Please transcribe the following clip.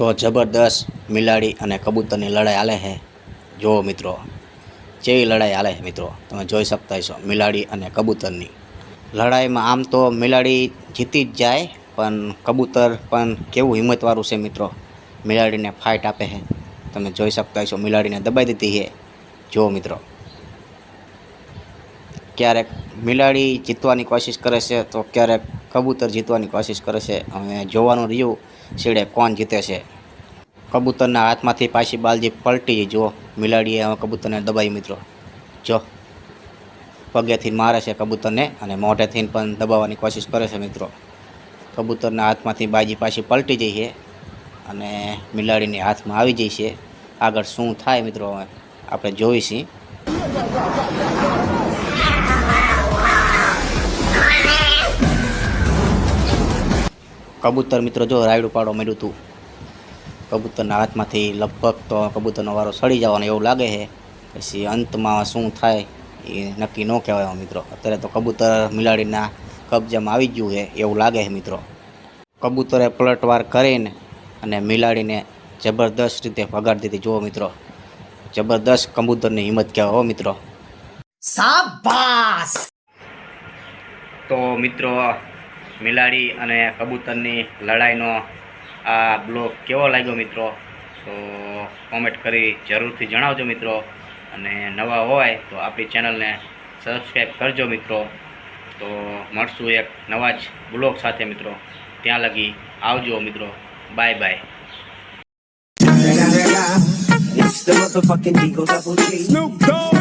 તો જબરદસ્ત મિલાડી અને કબૂતરની લડાઈ હાલે છે। જો મિત્રો જેવી લડાઈ હાલે છે મિત્રો, તમે જોઈ શકતા હશો મિલાડી અને કબૂતરની લડાઈમાં। આમ તો મિલાડી જીતી જ જાય, પણ કબૂતર પણ કેવું હિંમતવાળું છે મિત્રો, મિલાડીને ફાઇટ આપે છે। તમે જોઈ શકતા હશો મિલાડીને દબાઈ દીધી છે। જો મિત્રો ક્યારેક મિલાડી જીતવાની કોશિશ કરે છે તો ક્યારેક કબૂતર જીતવાની કોશિશ કરે છે। હવે જોવાનું રહ્યું છેડે કોણ જીતે છે। કબૂતરના હાથમાંથી પાછી બાલજી પલટી ગઈ। જો મિલાડીએ હવે કબૂતરને દબાઈ મિત્રો, જો પગેથી મારે છે કબૂતરને અને મોઢેથી પણ દબાવવાની કોશિશ કરે છે મિત્રો। કબૂતરના હાથમાંથી બાજી પાછી પલટી ગઈ છે અને મિલાડીને હાથમાં આવી જઈ છે। આગળ શું થાય મિત્રો હવે આપણે જોઈશું। કબૂતર મિત્રો જો રાયડું પાડવા માંડ્યું હતું, કબૂતરના હાથમાંથી લગભગ તો કબૂતરનો વારો સડી જવાનો એવું લાગે છે। પછી અંતમાં શું થાય એ નક્કી ન કહેવાય મિત્રો। અત્યારે તો કબૂતર મિલાડીના કબજામાં આવી ગયું છે એવું લાગે છે મિત્રો। કબૂતરે પલટવાર કરીને અને મિલાડીને જબરદસ્ત રીતે ભગાડી દીધી। જુઓ મિત્રો, જબરદસ્ત કબૂતરની હિંમત કહેવાય હો મિત્રો। શાબાશ। તો મિત્રો મિલાડી અને કબૂતરની લડાઈનો આ બ્લોગ કેવો લાગ્યો મિત્રો, તો કોમેન્ટ કરી જરૂરથી જણાવજો મિત્રો। અને નવા હોય તો આપણી ચેનલને સબસ્ક્રાઈબ કરજો મિત્રો। તો મળશું એક નવા જ બ્લોગ સાથે મિત્રો, ત્યાં લગી આવજો મિત્રો, bye bye. It's the motherfucking Eagle Double G. Snoop Dogg.